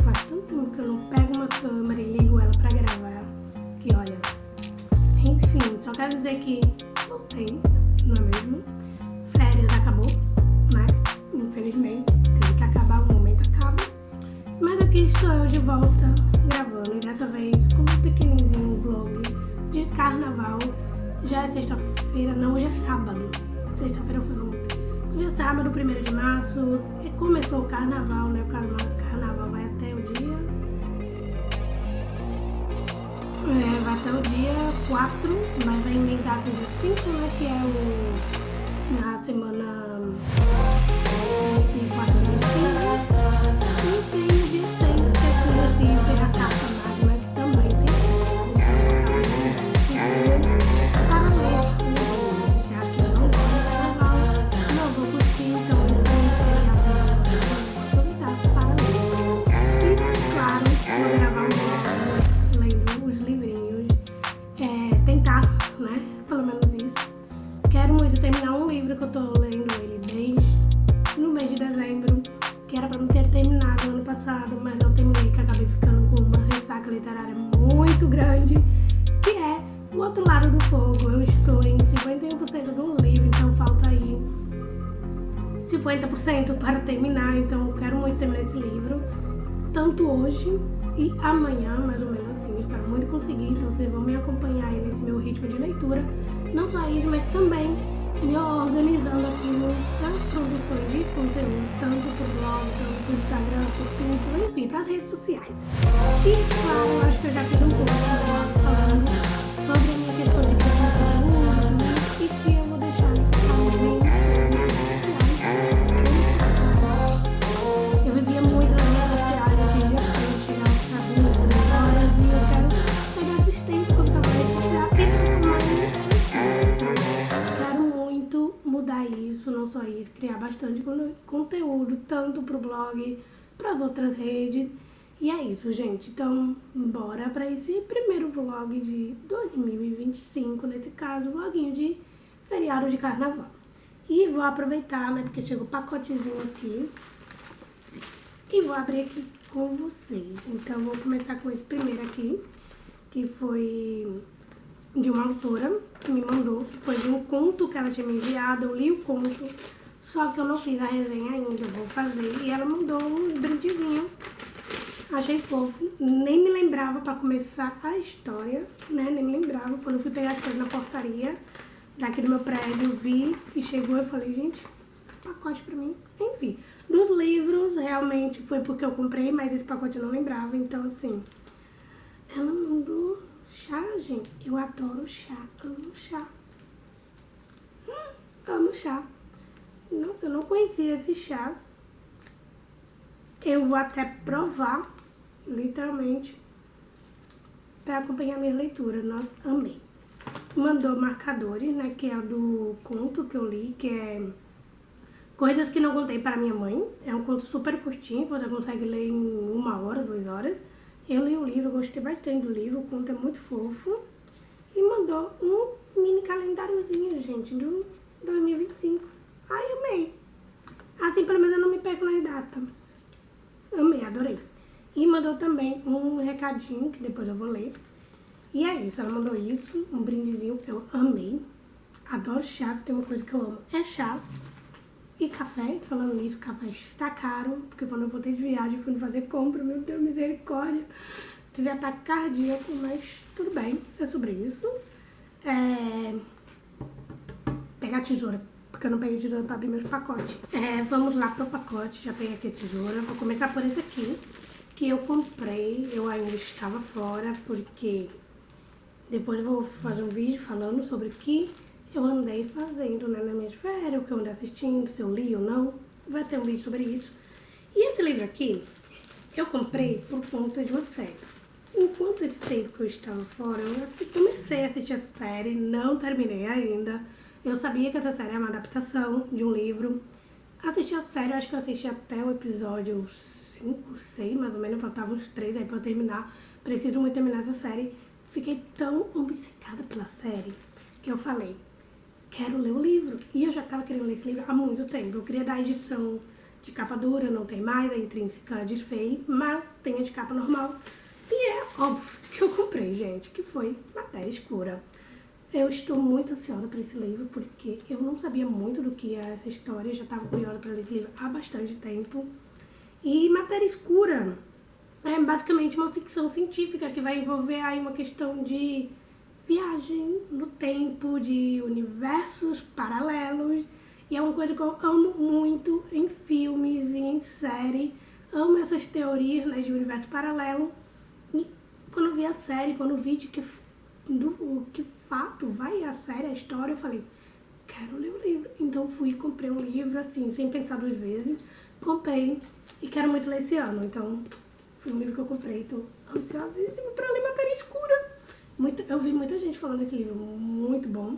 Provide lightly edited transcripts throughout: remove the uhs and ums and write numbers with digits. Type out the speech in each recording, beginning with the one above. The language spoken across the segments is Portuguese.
faz tanto tempo que eu não pego uma câmera e ligo ela pra gravar, que olha, enfim, só quero dizer que voltei, não é mesmo? Férias acabou, né? Infelizmente, teve que acabar, o momento acaba, mas aqui estou eu de volta, gravando, e dessa vez com um pequenininho vlog de carnaval. Já é sexta-feira, não, hoje é sábado, sexta-feira foi ontem. Hoje é sábado, 1º de março, e começou o carnaval, né? O carnaval vai até o dia... vai até o dia 4, mas vai emendar com o dia 5, né? Que é na semana 24 de 25. E tem o dia 6, que é quando assim, tem a carta magna, que também tem para ler. Já que eu não gosto de carnaval, não vou curtir, então eu vou aproveitar para ler. E claro, vou gravar um vídeo lendo os livrinhos, tentar, né, pelo menos isso. Quero muito terminar um livro que eu tô lendo ele desde no mês de dezembro, que era pra me ter terminado ano passado, mas não terminei, que acabei ficando com uma ressaca literária muito grande, que é O Outro Lado do Fogo. Eu estou em 51% do livro, então falta aí 50% para terminar, então eu quero muito terminar esse livro, tanto hoje e amanhã, mais ou menos assim, espero muito conseguir, então vocês vão me acompanhar aí nesse meu ritmo de leitura, não só isso, mas também me organizando aqui nas produções de conteúdo, tanto pro blog, tanto pro Instagram, pro Pinterest, enfim, pras redes sociais. E claro, eu acho que eu já fiz um pouco falando sobre a minha questão de criação de conteúdo, e que eu vou deixar no link nas redes sociais. Eu vivia muito nas redes sociais, eu queria chegar às 2 horas, e eu quero pegar esses tempos quando eu tava na rede social mudar isso, não só isso, criar bastante conteúdo, tanto pro blog, para as outras redes. E é isso, gente. Então, bora para esse primeiro vlog de 2025, nesse caso, vloguinho de feriado de carnaval. E vou aproveitar, né, porque chegou o pacotezinho aqui, e vou abrir aqui com vocês. Então, vou começar com esse primeiro aqui, que foi de uma autora que me mandou, que foi de um conto que ela tinha me enviado. Eu li o conto, só que eu não fiz a resenha ainda, eu vou fazer. E ela mandou um brindezinho, achei fofo, nem me lembrava pra começar a história, né, nem me lembrava. Quando eu fui pegar as coisas na portaria daqui do meu prédio, vi e chegou, eu falei, gente, pacote pra mim. Enfim, dos livros, realmente foi porque eu comprei, mas esse pacote eu não lembrava, então assim, ela mandou chá, gente. Eu adoro chá, amo chá. Amo chá. Nossa, eu não conhecia esses chás. Eu vou até provar, literalmente, para acompanhar minha leitura. Nossa, amei. Mandou marcadores, né, que é do conto que eu li, que é Coisas que Não Contei para Minha Mãe. É um conto super curtinho, que você consegue ler em 1 hora, 2 horas. Eu li o livro, gostei bastante do livro, o conto é muito fofo. E mandou um mini calendáriozinho, gente, do 2025. Ai, amei. Assim, pelo menos eu não me perco na data. Amei, adorei. E mandou também um recadinho, que depois eu vou ler. E é isso, ela mandou isso, um brindezinho que eu amei. Adoro chá, se tem uma coisa que eu amo, é chá. E café, falando nisso, café está caro, porque quando eu voltei de viagem, fui fazer compra, meu Deus, misericórdia. Tive ataque cardíaco, mas tudo bem, é sobre isso. Pegar tesoura, porque eu não peguei tesoura para abrir meus pacotes. Vamos lá pro pacote, já peguei aqui a tesoura. Vou começar por esse aqui, que eu comprei, eu ainda estava fora, porque depois eu vou fazer um vídeo falando sobre o que eu andei fazendo, né, na minha férias, o que eu andei assistindo, se eu li ou não. Vai ter um vídeo sobre isso. E esse livro aqui, eu comprei por conta de uma série. Enquanto esse tempo que eu estava fora, eu comecei a assistir essa série, não terminei ainda. Eu sabia que essa série é uma adaptação de um livro. Assisti a série, eu acho que eu assisti até o episódio 5, 6, mais ou menos, faltavam uns 3 aí pra eu terminar. Preciso muito terminar essa série. Fiquei tão obcecada pela série que eu falei, quero ler o livro. E eu já estava querendo ler esse livro há muito tempo. Eu queria da edição de capa dura, não tem mais, a intrínseca desfez, mas tem a de capa normal. E é óbvio que eu comprei, gente, que foi Matéria Escura. Eu estou muito ansiosa para esse livro, porque eu não sabia muito do que é essa história, já estava curiosa para ler esse livro há bastante tempo. E Matéria Escura é basicamente uma ficção científica que vai envolver aí uma questão de viagem no tempo, de universos paralelos. E é uma coisa que eu amo muito em filmes e em série. Amo essas teorias, né, de universo paralelo. E quando eu vi a série, quando eu vi de que fato vai a série, a história, eu falei, quero ler o livro. Então fui e comprei um livro, assim, sem pensar duas vezes. Comprei e quero muito ler esse ano. Então foi um livro que eu comprei, tô ansiosíssima pra ler Matéria Escura. Eu vi muita gente falando desse livro, muito bom.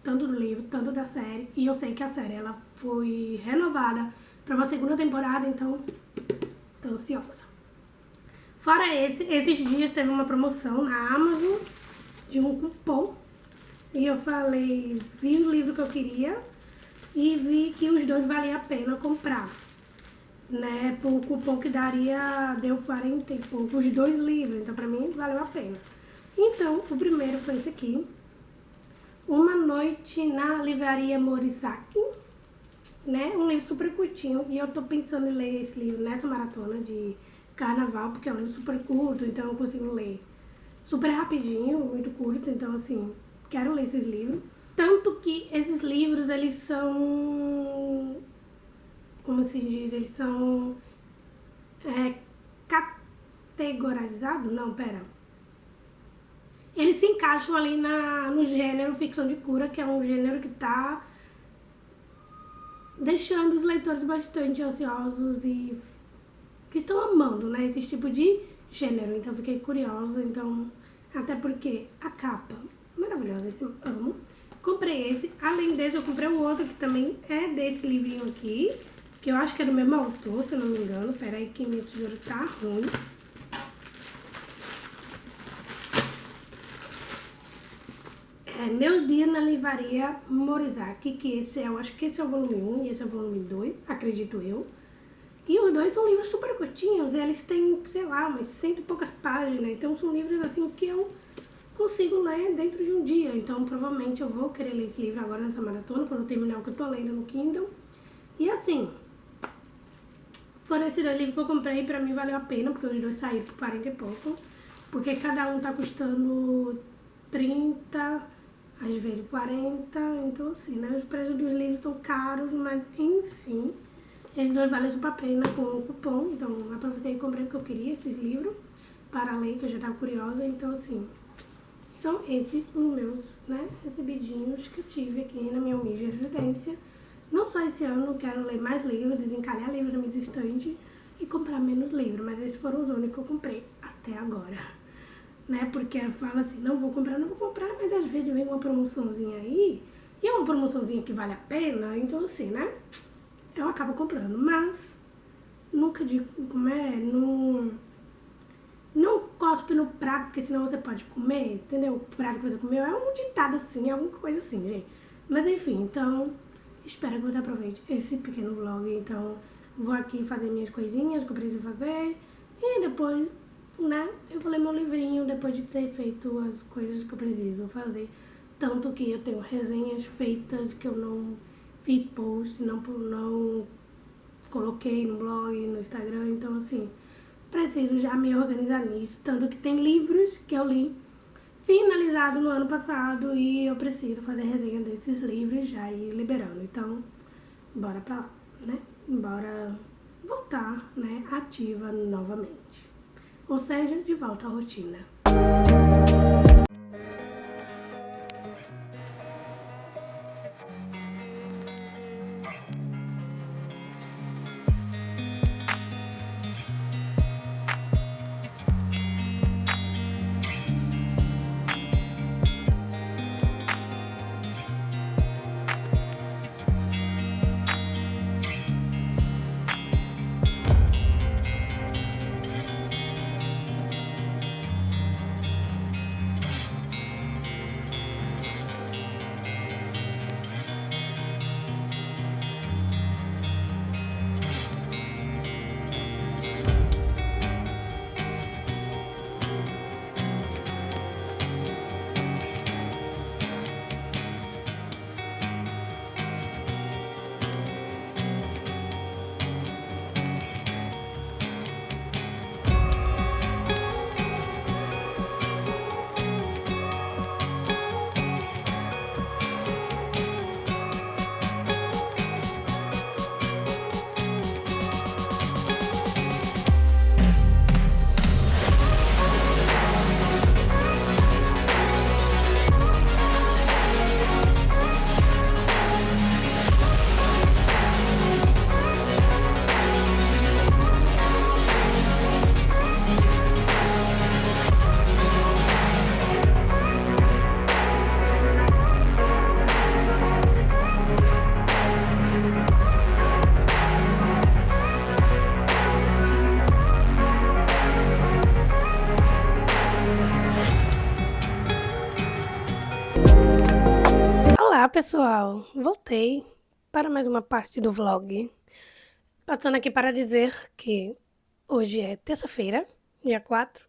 Tanto do livro, tanto da série. E eu sei que a série, ela foi renovada pra uma segunda temporada, então tô ansiosa. Fora esses dias teve uma promoção na Amazon de um cupom. E eu falei, vi o livro que eu queria e vi que os dois valia a pena comprar. Né, por cupom que deu 40 e pouco, os dois livros, então pra mim valeu a pena. Então, o primeiro foi esse aqui, Uma Noite na Livraria Morizaki, né, um livro super curtinho, e eu tô pensando em ler esse livro nessa maratona de carnaval, porque é um livro super curto, então eu consigo ler super rapidinho, muito curto, então assim, quero ler esses livros. Tanto que esses livros, eles são, como se diz, eles são categorizados? Não, pera. Eles se encaixam ali no gênero ficção de cura, que é um gênero que tá deixando os leitores bastante ansiosos e que estão amando, né, esse tipo de gênero. Então fiquei curiosa, então, até porque a capa maravilhosa, esse amo. Comprei esse, além desse eu comprei o outro que também é desse livrinho aqui, que eu acho que é do mesmo autor, se eu não me engano. Pera aí que minha tesoura tá ruim. Meus Dias na Livraria Morizaki, que eu acho que esse é o volume 1 e esse é o volume 2, acredito eu. E os dois são livros super curtinhos, eles têm, sei lá, umas 100 e poucas páginas, então são livros assim que eu consigo ler dentro de um dia. Então provavelmente eu vou querer ler esse livro agora nessa maratona, quando eu terminar o que eu tô lendo no Kindle. E assim, foram esses dois livros que eu comprei, pra mim valeu a pena, porque os dois saíram por 40 e pouco. Porque cada um tá custando 30, às vezes 40, então assim, né, os preços dos livros estão caros, mas enfim, esses dois valem super a pena com o cupom, então aproveitei e comprei porque eu queria esses livros para ler, que eu já estava curiosa, então assim, são esses os meus, né, recebidinhos que eu tive aqui na minha humilde residência. Não só esse ano, eu quero ler mais livros, desencalhar livros da minha estante e comprar menos livros, mas esses foram os únicos que eu comprei até agora. Né, porque fala assim, não vou comprar, mas às vezes vem uma promoçãozinha aí, e é uma promoçãozinha que vale a pena, então assim, né, eu acabo comprando, mas nunca digo como é, não cospe no prato, porque senão você pode comer, entendeu? O prato que você comeu é um ditado assim, alguma coisa assim, gente. Mas enfim, então, espero que você aproveite esse pequeno vlog, então vou aqui fazer minhas coisinhas que eu preciso fazer, e depois, né, eu vou ler meu livrinho depois de ter feito as coisas que eu preciso fazer. Tanto que eu tenho resenhas feitas que eu não fiz post, não coloquei no blog, no Instagram, então assim, preciso já me organizar nisso. Tanto que tem livros que eu li finalizado no ano passado e eu preciso fazer resenha desses livros já e liberando. Então, bora pra lá, né? Bora voltar, né, ativa novamente. Ou seja, de volta à rotina. pessoal, voltei para mais uma parte do vlog. Passando aqui para dizer que hoje é terça-feira, dia 4.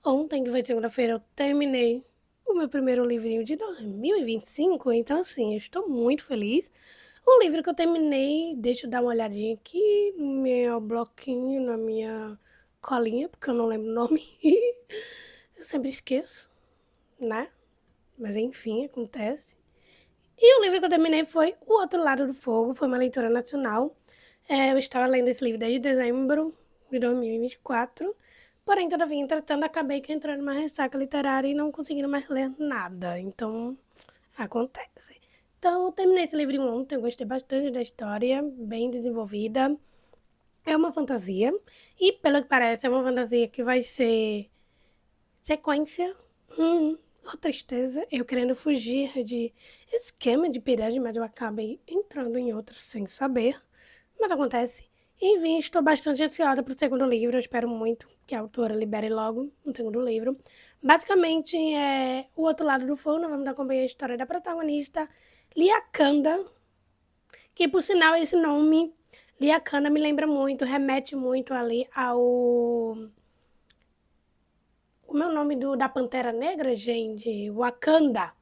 Ontem, que foi segunda-feira, eu terminei o meu primeiro livrinho de 2025, então assim, eu estou muito feliz. O livro que eu terminei, deixa eu dar uma olhadinha aqui no meu bloquinho, na minha colinha, porque eu não lembro o nome. Eu sempre esqueço, né? Mas enfim, acontece. E o livro que eu terminei foi O Outro Lado do Fogo, foi uma leitura nacional. Eu estava lendo esse livro desde dezembro de 2024, porém, todavia, entretanto, acabei que entrando numa ressaca literária e não conseguindo mais ler nada, então acontece. Então, eu terminei esse livro ontem, eu gostei bastante da história, bem desenvolvida. É uma fantasia, e pelo que parece, é uma fantasia que vai ser sequência. Oh, tristeza, eu querendo fugir de esquema de pirâmide, mas eu acabei entrando em outro sem saber. Mas acontece. Enfim, estou bastante ansiosa para o segundo livro. Eu espero muito que a autora libere logo o segundo livro. Basicamente, é O Outro Lado do Fogo. Nós vamos acompanhar a história da protagonista, Liakanda, que, por sinal, esse nome, Liakanda, me lembra muito, remete muito ali ao... Como é o nome da Pantera Negra, gente? Wakanda.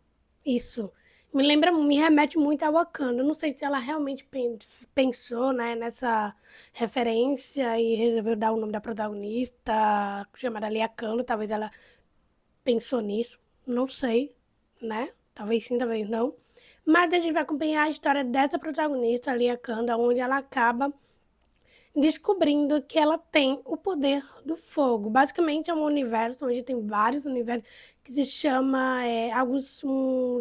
Isso. Me remete muito a Wakanda. Não sei se ela realmente pensou, né, nessa referência e resolveu dar o nome da protagonista, chamada Wakanda. Talvez ela pensou nisso. Não sei, né? Talvez sim, talvez não. Mas a gente vai acompanhar a história dessa protagonista, Wakanda, onde ela acaba descobrindo que ela tem o poder do fogo. Basicamente é um universo onde tem vários universos que se chama,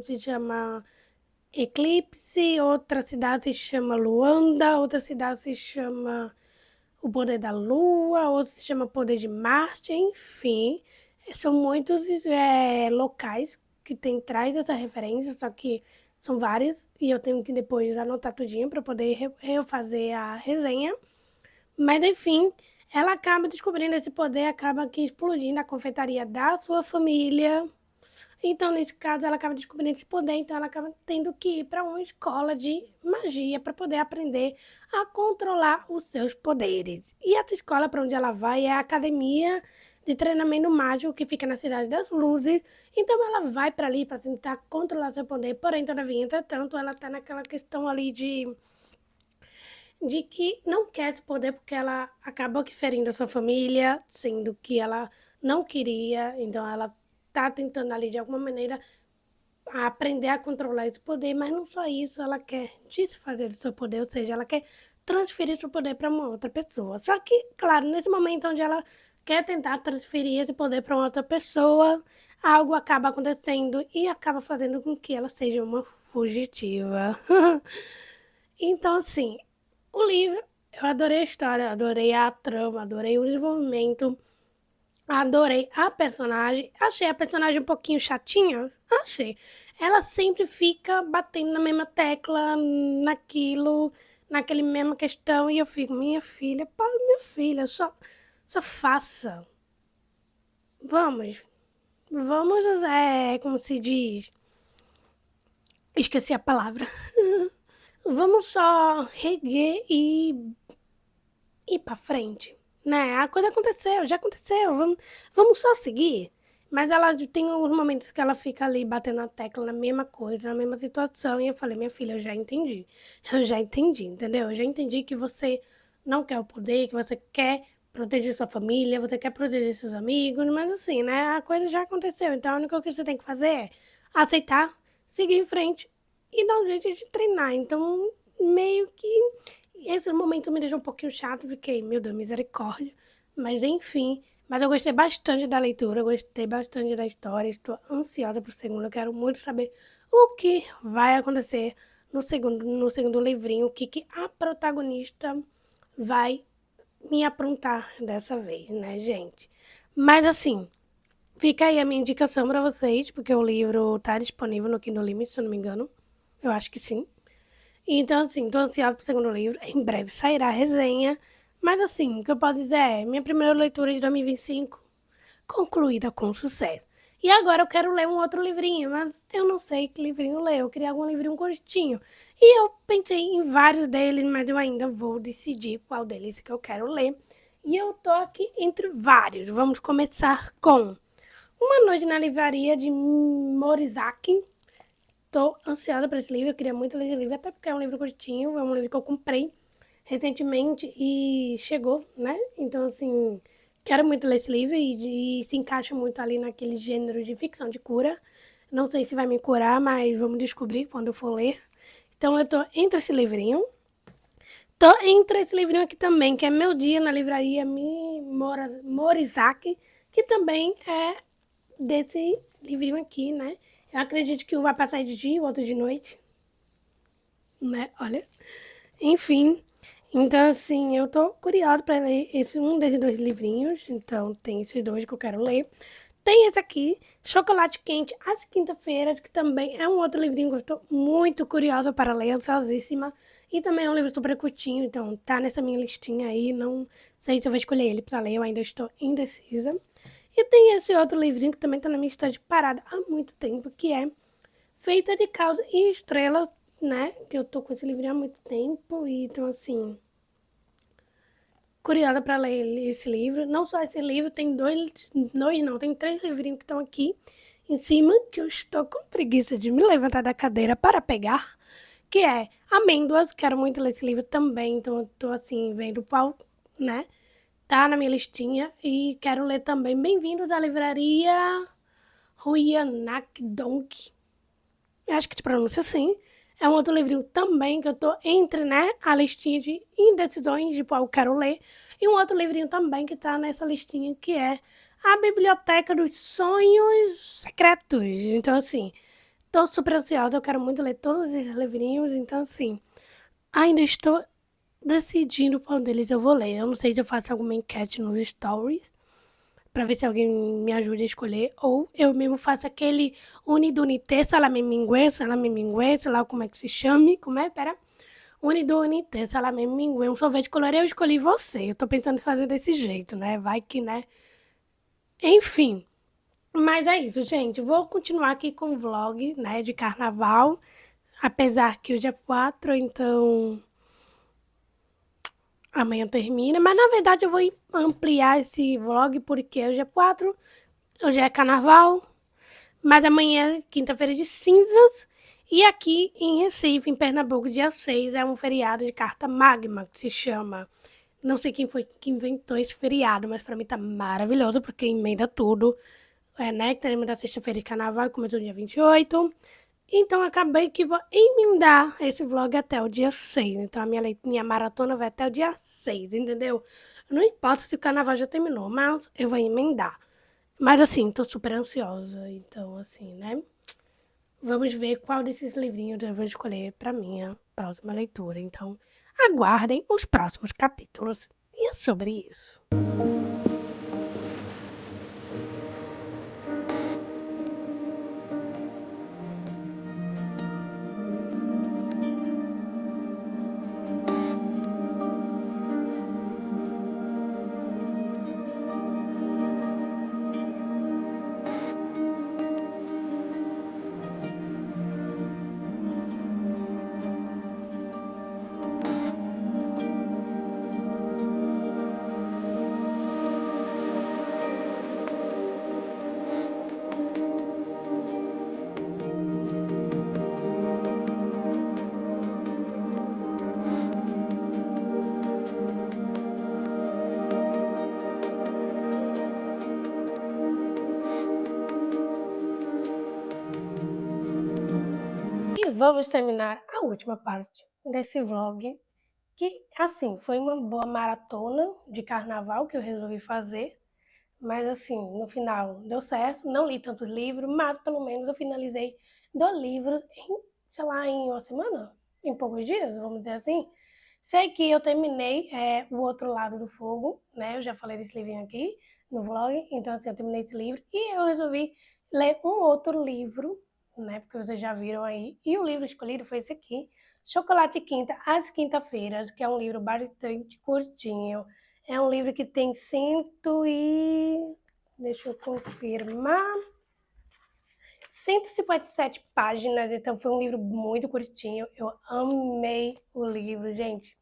se chama Eclipse, outra cidade se chama Luanda, outra cidade se chama o poder da Lua, outra se chama poder de Marte, enfim. São muitos locais que traz essa referência, só que são vários e eu tenho que depois anotar tudinho para poder refazer a resenha. Mas, enfim, ela acaba descobrindo esse poder, acaba que explodindo a confeitaria da sua família. Então, nesse caso, ela acaba descobrindo esse poder, então ela acaba tendo que ir para uma escola de magia para poder aprender a controlar os seus poderes. E essa escola para onde ela vai é a Academia de Treinamento Mágico, que fica na Cidade das Luzes. Então, ela vai para ali para tentar controlar seu poder, porém, todavia, entretanto, ela está naquela questão ali de que não quer esse poder porque ela acabou que ferindo a sua família, sendo que ela não queria, então ela tá tentando ali de alguma maneira aprender a controlar esse poder, mas não só isso, ela quer desfazer do seu poder, ou seja, ela quer transferir seu poder para uma outra pessoa. Só que, claro, nesse momento onde ela quer tentar transferir esse poder para uma outra pessoa, algo acaba acontecendo e acaba fazendo com que ela seja uma fugitiva. Então, assim, o livro, eu adorei a história, adorei a trama, adorei o desenvolvimento, adorei a personagem. Achei a personagem um pouquinho chatinha, achei. Ela sempre fica batendo na mesma tecla, naquele mesma questão, e eu fico, minha filha, só faça. Vamos, como se diz, esqueci a palavra. Vamos só reguer e ir pra frente, né? A coisa aconteceu, já aconteceu, vamos só seguir. Mas ela tem alguns momentos que ela fica ali batendo a tecla na mesma coisa, na mesma situação, e eu falei, minha filha, eu já entendi, entendeu? Eu já entendi que você não quer o poder, que você quer proteger sua família, você quer proteger seus amigos, mas assim, né? A coisa já aconteceu, então a única coisa que você tem que fazer é aceitar, seguir em frente e dar um jeito de treinar. Então, meio que esse momento me deixou um pouquinho chato, fiquei, meu Deus, misericórdia. Mas enfim, mas eu gostei bastante da leitura, gostei bastante da história, estou ansiosa pro segundo, eu quero muito saber o que vai acontecer no segundo livrinho, o que a protagonista vai me aprontar dessa vez, né, gente? Mas assim, fica aí a minha indicação para vocês, porque o livro tá disponível no Kindle Limit, se eu não me engano. Eu acho que sim. Então, assim, tô ansiosa pro segundo livro. Em breve sairá a resenha. Mas, assim, o que eu posso dizer é: minha primeira leitura de 2025 concluída com sucesso. E agora eu quero ler um outro livrinho, mas eu não sei que livrinho ler. Eu queria algum livrinho curtinho. E eu pensei em vários deles, mas eu ainda vou decidir qual deles que eu quero ler. E eu tô aqui entre vários. Vamos começar com Uma Noite na Livraria, de Morizaki. Tô ansiosa para esse livro, eu queria muito ler esse livro, até porque é um livro curtinho, é um livro que eu comprei recentemente e chegou, né? Então, assim, quero muito ler esse livro e se encaixa muito ali naquele gênero de ficção de cura. Não sei se vai me curar, mas vamos descobrir quando eu for ler. Então, eu tô entre esse livrinho. Tô entre esse livrinho aqui também, que é Meu Dia na Livraria Morizaki, que também é desse livrinho aqui, né? Eu acredito que um vai passar de dia, o outro de noite, né? Olha. Enfim, então assim, eu tô curiosa para ler um desses dois livrinhos, então tem esses dois que eu quero ler. Tem esse aqui, Chocolate Quente, às quinta-feiras, que também é um outro livrinho que eu estou muito curiosa para ler, ansiosíssima. E também é um livro super curtinho, então tá nessa minha listinha aí, não sei se eu vou escolher ele para ler, eu ainda estou indecisa. E tem esse outro livrinho que também tá na minha estante parada há muito tempo, que é Feita de Caos e Estrelas, né? Que eu tô com esse livrinho há muito tempo, e então assim, curiosa para ler esse livro. Não só esse livro, tem tem 3 livrinhos que estão aqui em cima, que eu estou com preguiça de me levantar da cadeira para pegar, que é Amêndoas. Quero muito ler esse livro também, então eu tô assim, vendo qual, né? Tá na minha listinha, e quero ler também Bem-vindos à Livraria Ruianakdonk. Acho que te pronuncia assim. É um outro livrinho também que eu tô entre, né, a listinha de indecisões de qual eu quero ler. E um outro livrinho também que tá nessa listinha, que é A Biblioteca dos Sonhos Secretos. Então, assim, tô super ansiosa, eu quero muito ler todos esses livrinhos. Então, assim, ainda estou decidindo qual deles eu vou ler. Eu não sei se eu faço alguma enquete nos stories para ver se alguém me ajuda a escolher, ou eu mesmo faço aquele unidunité, salamemingué, sei lá como é que se chame, como é, pera, unidunité, salamemingué, um sorvete colorido, eu escolhi você, eu tô pensando em fazer desse jeito, né, vai que, né, enfim, mas é isso, gente, vou continuar aqui com o vlog, né, de carnaval, apesar que hoje é 4, então amanhã termina, mas na verdade eu vou ampliar esse vlog porque hoje é 4, hoje é carnaval, mas amanhã é quinta-feira de cinzas. E aqui em Recife, em Pernambuco, dia 6, é um feriado de carta magma, que se chama. Não sei quem foi que inventou esse feriado, mas pra mim tá maravilhoso, porque emenda tudo. É, né? Que teremos da sexta-feira de carnaval, começou no dia 28. Então acabei que vou emendar esse vlog até o dia 6. Então a minha maratona vai até o dia 6, entendeu? Não importa se o carnaval já terminou, mas eu vou emendar. Mas assim, tô super ansiosa, então assim, né? Vamos ver qual desses livrinhos eu vou escolher para minha próxima leitura. Então, aguardem os próximos capítulos. E é sobre isso. E vamos terminar a última parte desse vlog, que, assim, foi uma boa maratona de carnaval que eu resolvi fazer. Mas, assim, no final deu certo. Não li tantos livros, mas pelo menos eu finalizei 2 livros em, sei lá, em uma semana, em poucos dias, vamos dizer assim. Sei que eu terminei O Outro Lado do Fogo, né? Eu já falei desse livrinho aqui no vlog. Então, assim, eu terminei esse livro e eu resolvi ler um outro livro, né? Porque vocês já viram aí. E o livro escolhido foi esse aqui, Chocolate Quinta, às quinta-feiras, que é um livro bastante curtinho. É um livro que tem Deixa eu confirmar. 157 páginas, então foi um livro muito curtinho. Eu amei o livro, gente.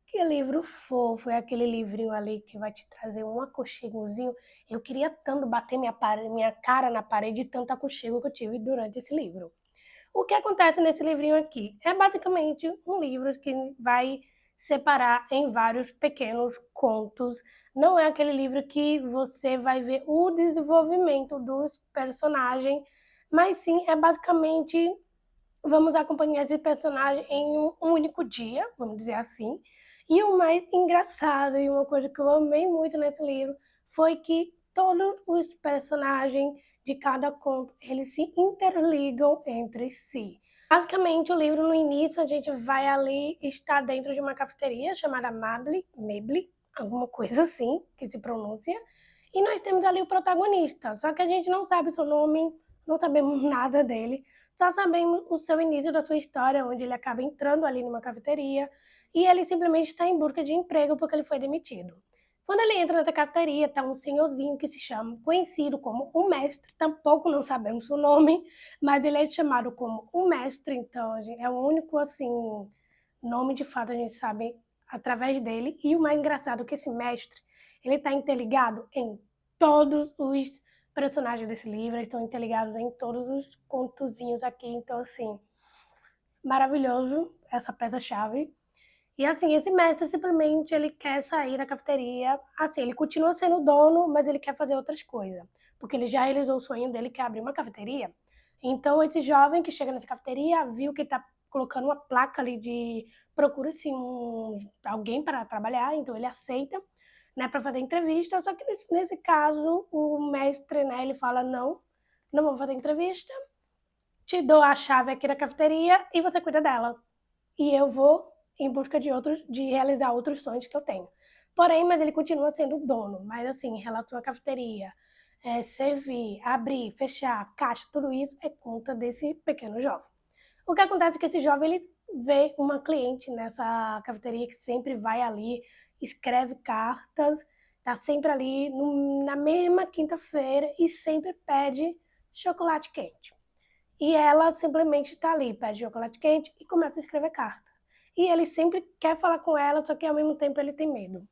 Que livro fofo, é aquele livrinho ali que vai te trazer um aconchegozinho. Eu queria tanto bater minha cara na parede de tanto aconchego que eu tive durante esse livro. O que acontece nesse livrinho aqui? É basicamente um livro que vai separar em vários pequenos contos. Não é aquele livro que você vai ver o desenvolvimento dos personagens, mas sim é basicamente vamos acompanhar esse personagem em um único dia, vamos dizer assim. E o mais engraçado e uma coisa que eu amei muito nesse livro foi que todos os personagens de cada conto, eles se interligam entre si. Basicamente, o livro, no início, a gente vai ali estar dentro de uma cafeteria chamada Mably, alguma coisa assim, que se pronuncia, e nós temos ali o protagonista, só que a gente não sabe seu nome, não sabemos nada dele, só sabemos o seu início da sua história, onde ele acaba entrando ali numa cafeteria, e ele simplesmente está em busca de emprego porque ele foi demitido. Quando ele entra nessa cafeteria, tá um senhorzinho que se chama, conhecido como o mestre, tampouco não sabemos o nome, mas ele é chamado como o mestre, então é o único, assim, nome de fato a gente sabe através dele. E o mais engraçado é que esse mestre, ele tá interligado em todos os personagens desse livro, eles estão interligados em todos os contozinhos aqui, então, assim, maravilhoso essa peça-chave. E assim, esse mestre simplesmente ele quer sair da cafeteria. Assim, ele continua sendo dono, mas ele quer fazer outras coisas. Porque ele já realizou o sonho dele, que é abrir uma cafeteria. Então, esse jovem que chega nessa cafeteria viu que está colocando uma placa ali de procura-se alguém para trabalhar, então ele aceita, né, para fazer entrevista. Só que nesse caso, o mestre, né, ele fala: não, não vamos fazer entrevista, te dou a chave aqui da cafeteria e você cuida dela. E eu vou em busca de realizar outros sonhos que eu tenho. Porém, mas ele continua sendo o dono. Mas assim, em relação à cafeteria, servir, abrir, fechar, caixa, tudo isso é conta desse pequeno jovem. O que acontece é que esse jovem ele vê uma cliente nessa cafeteria que sempre vai ali, escreve cartas, tá sempre ali na mesma quinta-feira e sempre pede chocolate quente. E ela simplesmente está ali, pede chocolate quente e começa a escrever carta. E ele sempre quer falar com ela, só que ao mesmo tempo ele tem medo.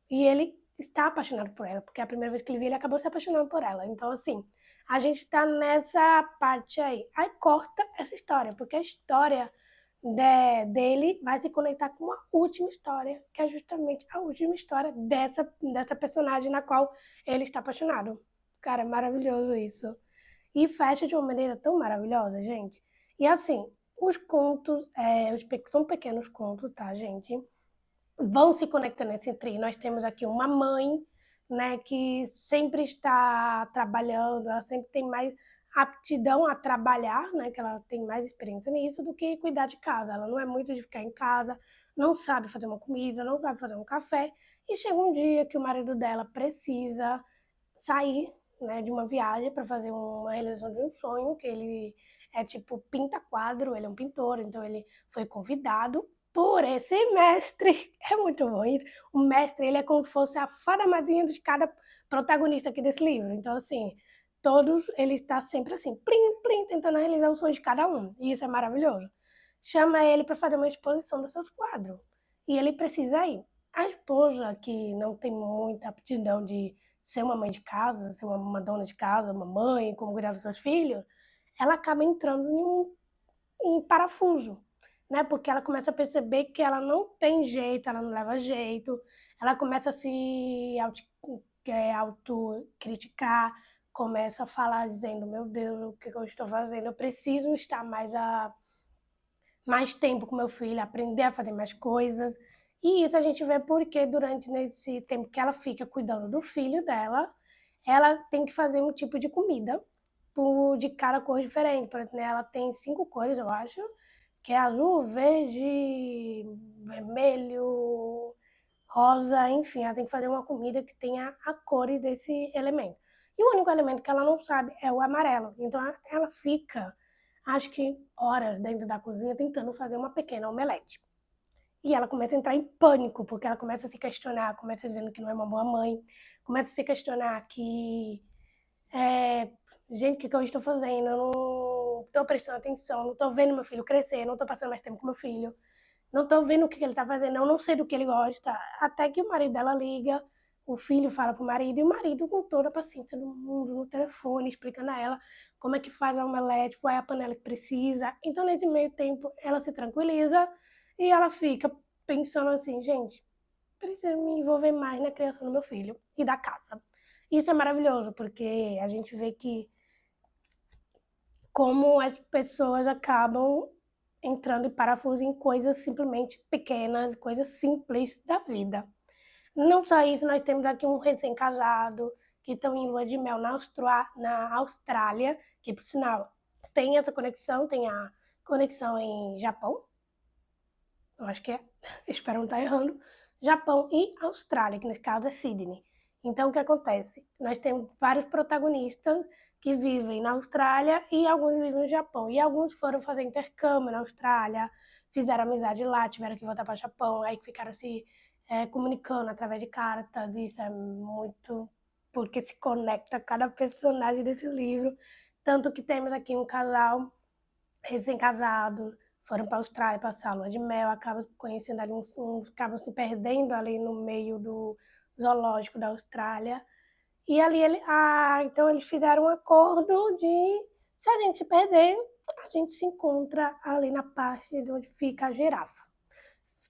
E ele está apaixonado por ela, porque a primeira vez que ele viu, ele acabou se apaixonando por ela. Então, assim, a gente está nessa parte aí. Aí corta essa história, porque a história dele vai se conectar com a última história, que é justamente a última história dessa personagem na qual ele está apaixonado. Cara, é maravilhoso isso. E fecha de uma maneira tão maravilhosa, gente. E assim, os contos, são pequenos contos, tá, gente? Vão se conectando entre. Nós temos aqui uma mãe, né, que sempre está trabalhando, ela sempre tem mais aptidão a trabalhar, né, que ela tem mais experiência nisso do que cuidar de casa. Ela não é muito de ficar em casa, não sabe fazer uma comida, não sabe fazer um café. E chega um dia que o marido dela precisa sair, né, de uma viagem para fazer uma realização de um sonho, que ele é tipo pinta quadro, ele é um pintor, então ele foi convidado por esse mestre. É muito bom isso. O mestre, ele é como se fosse a fada madrinha de cada protagonista aqui desse livro. Então, assim, todos, ele está sempre assim, plim, plim, tentando realizar os sonhos de cada um. E isso é maravilhoso. Chama ele para fazer uma exposição dos seus quadros. E ele precisa ir. A esposa, que não tem muita aptidão de ser uma mãe de casa, ser uma dona de casa, uma mãe, como cuidar dos seus filhos, ela acaba entrando em parafuso, né? Porque ela começa a perceber que ela não tem jeito, ela não leva jeito, ela começa a se autocriticar, começa a falar dizendo, meu Deus, o que eu estou fazendo? Eu preciso estar mais tempo com meu filho, aprender a fazer mais coisas. E isso a gente vê porque durante esse tempo que ela fica cuidando do filho dela, ela tem que fazer um tipo de comida de cada cor diferente. Por exemplo, ela tem 5 cores, eu acho, que é azul, verde, vermelho, rosa, enfim, ela tem que fazer uma comida que tenha a cores desse elemento. E o único elemento que ela não sabe é o amarelo. Então ela fica, acho que horas dentro da cozinha tentando fazer uma pequena omelete. E ela começa a entrar em pânico, porque ela começa a se questionar, começa dizendo que não é uma boa mãe, começa a se questionar que gente, o que, que eu estou fazendo? Eu não estou prestando atenção, não estou vendo meu filho crescer, não estou passando mais tempo com meu filho, não estou vendo o que, que ele está fazendo, eu não sei do que ele gosta. Até que o marido dela liga, o filho fala pro marido, e o marido, com toda a paciência do mundo, no telefone, explicando a ela como é que faz a omelete, qual é a panela que precisa. Então, nesse meio tempo, ela se tranquiliza e ela fica pensando assim, gente, preciso me envolver mais na criação do meu filho e da casa. Isso é maravilhoso, porque a gente vê que como as pessoas acabam entrando em parafuso em coisas simplesmente pequenas, coisas simples da vida. Não só isso, nós temos aqui um recém-casado que estão em lua de mel na Austrália, que por sinal tem essa conexão, tem a conexão em Japão, eu acho que é, espero não estar errando, Japão e Austrália, que nesse caso é Sydney. Então, o que acontece? Nós temos vários protagonistas que vivem na Austrália e alguns vivem no Japão. E alguns foram fazer intercâmbio na Austrália, fizeram amizade lá, tiveram que voltar para o Japão, aí ficaram se comunicando através de cartas. Isso é muito porque se conecta a cada personagem desse livro. Tanto que temos aqui um casal recém-casados, foram para a Austrália passar a lua de mel, acabam conhecendo ali acabam se perdendo ali no meio do zoológico da Austrália. E ali então eles fizeram um acordo de se a gente se perder, a gente se encontra ali na parte de onde fica a girafa.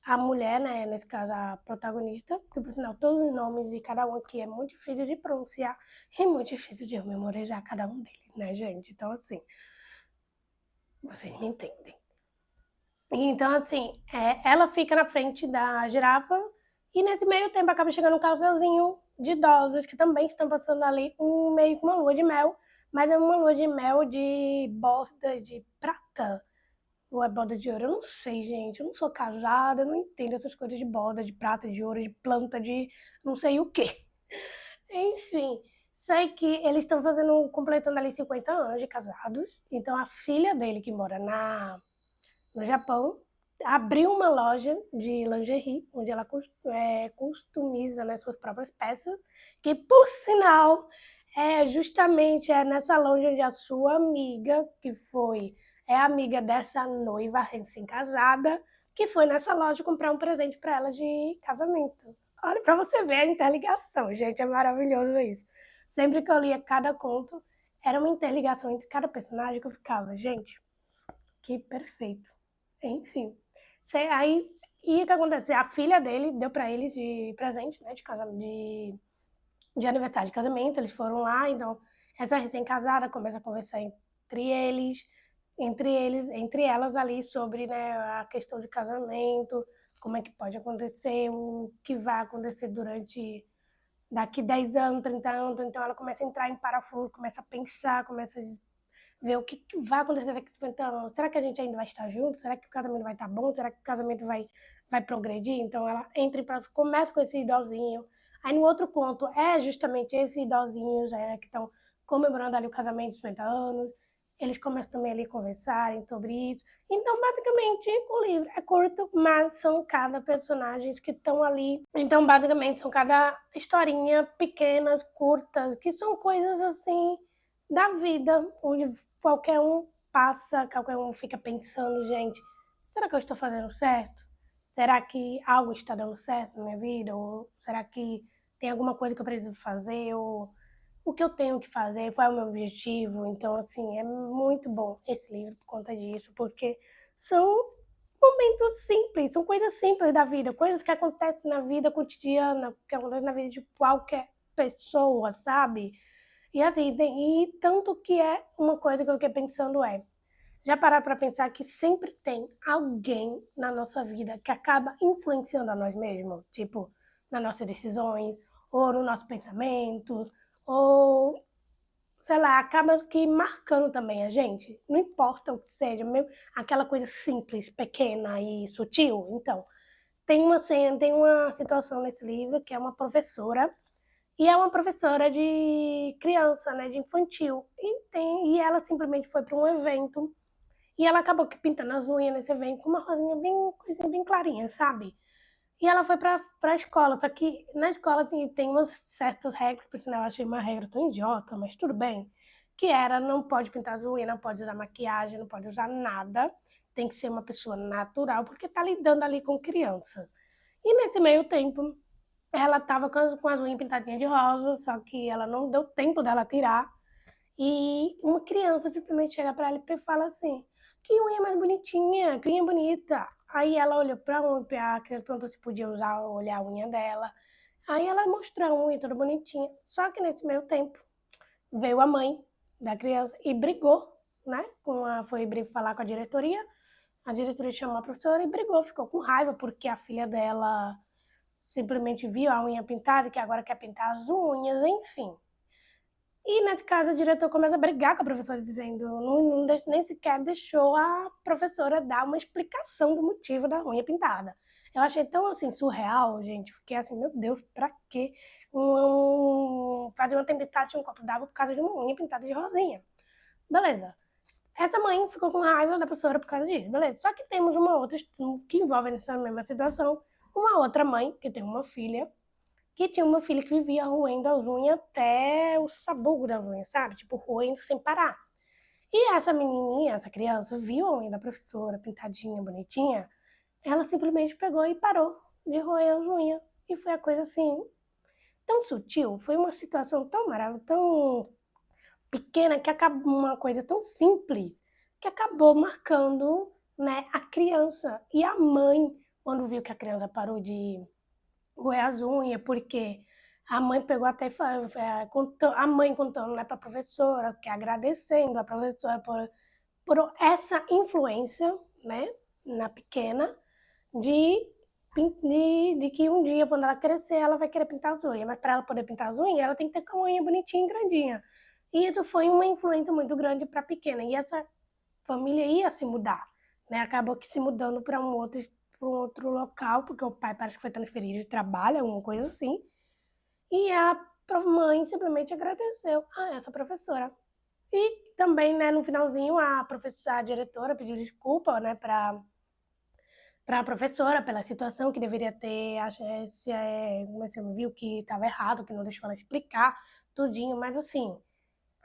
A mulher, né, nesse caso a protagonista, que por sinal todos os nomes de cada um aqui é muito difícil de pronunciar e muito difícil de eu memorizar cada um deles, né, gente? Então, assim, vocês me entendem. Então, assim, ela fica na frente da girafa e nesse meio tempo acaba chegando um casalzinho de idosos que também estão passando ali meio com uma lua de mel, mas é uma lua de mel de borda de prata ou é borda de ouro? Eu não sei, gente. Eu não sou casada, eu não entendo essas coisas de borda, de prata, de ouro, de planta, de não sei o quê. Enfim, sei que eles estão completando ali 50 anos de casados. Então a filha dele, que mora no Japão, abriu uma loja de lingerie, onde ela customiza, né, suas próprias peças, que, por sinal, justamente nessa loja onde a sua amiga, que é amiga dessa noiva recém-casada, que foi nessa loja comprar um presente para ela de casamento. Olha, para você ver a interligação, gente, é maravilhoso isso. Sempre que eu lia cada conto, era uma interligação entre cada personagem que eu ficava, gente, que perfeito. Enfim. Aí, e o que acontece? A filha dele deu para eles de presente, né? De aniversário de casamento. Eles foram lá, então essa recém-casada começa a conversar entre elas ali sobre, né, a questão de casamento, como é que pode acontecer, o que vai acontecer daqui 10 anos, 30 anos. Então ela começa a entrar em parafuso, começa a pensar, começa a ver o que vai acontecer daqui a 50 anos. Será que a gente ainda vai estar junto? Será que o casamento vai estar bom? Será que o casamento vai progredir? Então ela entra em parafuso, começa com esse idosinho. Aí no outro ponto é justamente esses idosinhos que estão comemorando ali o casamento de 50 anos. Eles começam também ali a conversarem sobre isso. Então, basicamente, o livro é curto, mas são cada personagens que estão ali. Então, basicamente, são cada historinha pequenas, curtas, que são coisas assim da vida, onde qualquer um passa, qualquer um fica pensando, gente, será que eu estou fazendo certo? Será que algo está dando certo na minha vida? Ou será que tem alguma coisa que eu preciso fazer? Ou o que eu tenho que fazer? Qual é o meu objetivo? Então, assim, é muito bom esse livro por conta disso, porque são momentos simples, são coisas simples da vida, coisas que acontecem na vida cotidiana, que acontecem na vida de qualquer pessoa, sabe? E assim, e tanto que é uma coisa que eu fiquei pensando já parar para pensar que sempre tem alguém na nossa vida que acaba influenciando a nós mesmos, tipo, nas nossas decisões, ou no nosso pensamento, ou, sei lá, acaba que marcando também a gente. Não importa o que seja, mesmo aquela coisa simples, pequena e sutil. Então, tem uma situação nesse livro que é uma professora e é uma professora de criança, né, de infantil. E ela simplesmente foi para um evento e ela acabou que pintando as unhas nesse evento com uma rosinha bem, coisinha bem clarinha, sabe? E ela foi para a escola, só que na escola tem umas certas regras, por sinal eu achei uma regra tão idiota, mas tudo bem. que era não pode pintar as unhas, não pode usar maquiagem, não pode usar nada, tem que ser uma pessoa natural, porque tá lidando ali com crianças. E nesse meio tempo, ela tava com as unhas pintadinhas de rosa, só que ela não deu tempo dela tirar. E uma criança simplesmente chega pra ela e fala assim: que unha mais bonitinha, que unha bonita. Aí ela olhou pra unha, a criança perguntou se podia olhar a unha dela. Aí ela mostrou a unha toda bonitinha. Só que nesse meio tempo veio a mãe da criança e brigou, né? Foi falar com a diretoria. A diretoria chamou a professora e brigou, ficou com raiva porque a filha dela simplesmente viu a unha pintada, que agora quer pintar as unhas, enfim. E nesse caso, o diretor começa a brigar com a professora, dizendo, nem sequer deixou a professora dar uma explicação do motivo da unha pintada. Eu achei tão assim surreal, gente. Fiquei assim, meu Deus, pra quê? Fazer uma tempestade em um copo d'água por causa de uma unha pintada de rosinha. Beleza. Essa mãe ficou com raiva da professora por causa disso. Beleza. Só que temos uma outra que envolve nessa mesma situação. Uma outra mãe, que tem uma filha, que tinha uma filha que vivia roendo as unhas até o sabor da unha, sabe? Tipo, roendo sem parar. E essa menininha, essa criança, viu a unha da professora pintadinha, bonitinha, ela simplesmente pegou e parou de roer as unhas. E foi a coisa assim, tão sutil, foi uma situação tão maravilhosa, tão pequena, que acabou, uma coisa tão simples, que acabou marcando, né, a criança. E a mãe, quando viu que a criança parou de roer as unhas, porque a mãe pegou até a mãe contando, né, para a professora, que agradecendo a professora por essa influência, né, na pequena, de que um dia, quando ela crescer, ela vai querer pintar as unhas. Mas para ela poder pintar as unhas, ela tem que ter com a unha bonitinha e grandinha. E isso foi uma influência muito grande para a pequena. E essa família ia se mudar, né? Acabou que se mudando para um outro local, porque o pai parece que foi transferido de trabalho, alguma coisa assim. E a mãe simplesmente agradeceu a essa professora. E também, né, no finalzinho, a diretora pediu desculpa, né, para a professora pela situação que deveria ter, viu que estava errado, que não deixou ela explicar tudinho, mas assim,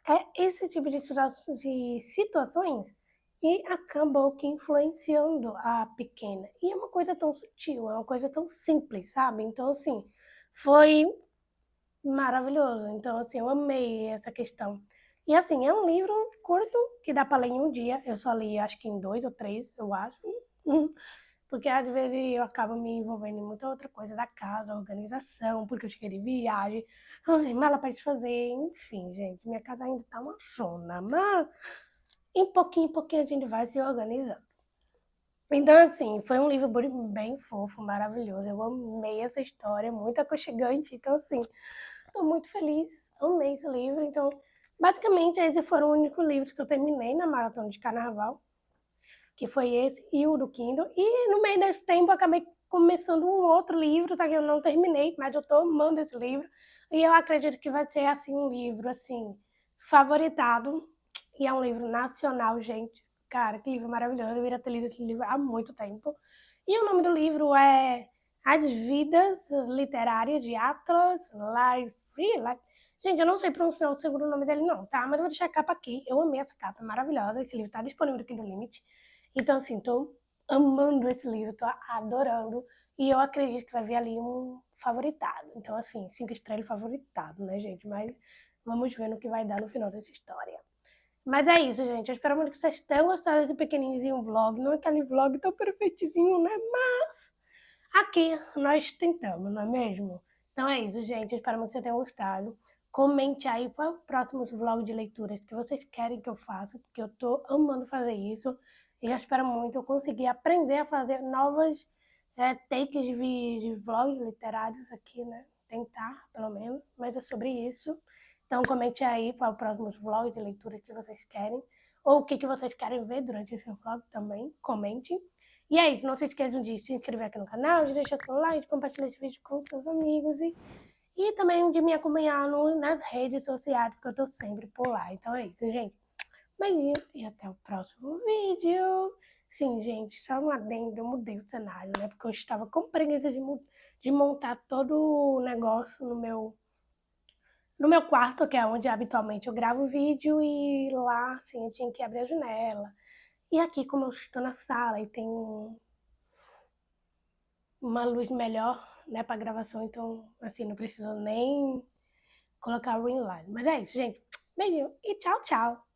é esse tipo de situações e acabou que influenciando a pequena. E é uma coisa tão sutil, é uma coisa tão simples, sabe? Então, assim, foi maravilhoso. Então, assim, eu amei essa questão. E, assim, é um livro curto que dá para ler em um dia. Eu só li, acho que em 2 ou 3, eu acho. Porque às vezes eu acabo me envolvendo em muita outra coisa da casa, organização, porque eu cheguei de viagem, ai, mala para desfazer, enfim, gente, minha casa ainda tá uma zona, mas em pouquinho a gente vai se organizando. Então, assim, foi um livro bem fofo, maravilhoso. Eu amei essa história, muito aconchegante. Então, assim, estou muito feliz, amei esse livro. Então, basicamente, esses foram os únicos livros que eu terminei na maratona de carnaval, que foi esse e o do Kindle. E no meio desse tempo, eu acabei começando um outro livro, só que eu não terminei, mas eu estou amando esse livro. E eu acredito que vai ser, assim, um livro, assim, favoritado. E é um livro nacional, gente. Cara, que livro maravilhoso. Eu deveria ter lido esse livro há muito tempo. E o nome do livro é As Vidas Literárias de Atlas Life. Gente, eu não sei pronunciar o segundo nome dele, não, tá? Mas eu vou deixar a capa aqui. Eu amei essa capa, é maravilhosa. Esse livro tá disponível aqui no Limite. Então, assim, tô amando esse livro, tô adorando. E eu acredito que vai vir ali um favoritado. Então, assim, 5 estrelas favoritado, né, gente? Mas vamos ver no que vai dar no final dessa história. Mas é isso, gente. Eu espero muito que vocês tenham gostado desse pequenininho vlog. Não é aquele vlog tão perfeitinho, né? Mas aqui nós tentamos, não é mesmo? Então é isso, gente. Eu espero muito que vocês tenham gostado. Comente aí para os próximos vlogs de leituras que vocês querem que eu faça, porque eu tô amando fazer isso. E eu espero muito eu conseguir aprender a fazer novas takes de vlogs literários aqui, né? Tentar, pelo menos. Mas é sobre isso. Então comente aí para os próximos vlogs de leituras que vocês querem. Ou o que vocês querem ver durante esse vlog também. Comente. E é isso, não se esqueçam de se inscrever aqui no canal, de deixar seu like, de compartilhar esse vídeo com seus amigos e também de me acompanhar nas redes sociais, porque eu tô sempre por lá. Então é isso, gente. Beijinho e até o próximo vídeo. Sim, gente, só um adendo, eu mudei o cenário, né? Porque eu estava com preguiça de montar todo o negócio no meu quarto, que é onde habitualmente eu gravo vídeo, e lá, assim, eu tinha que abrir a janela. E aqui, como eu estou na sala e tem uma luz melhor, né, para gravação, então, assim, não preciso nem colocar o ring light. Mas é isso, gente. Beijinho e tchau, tchau.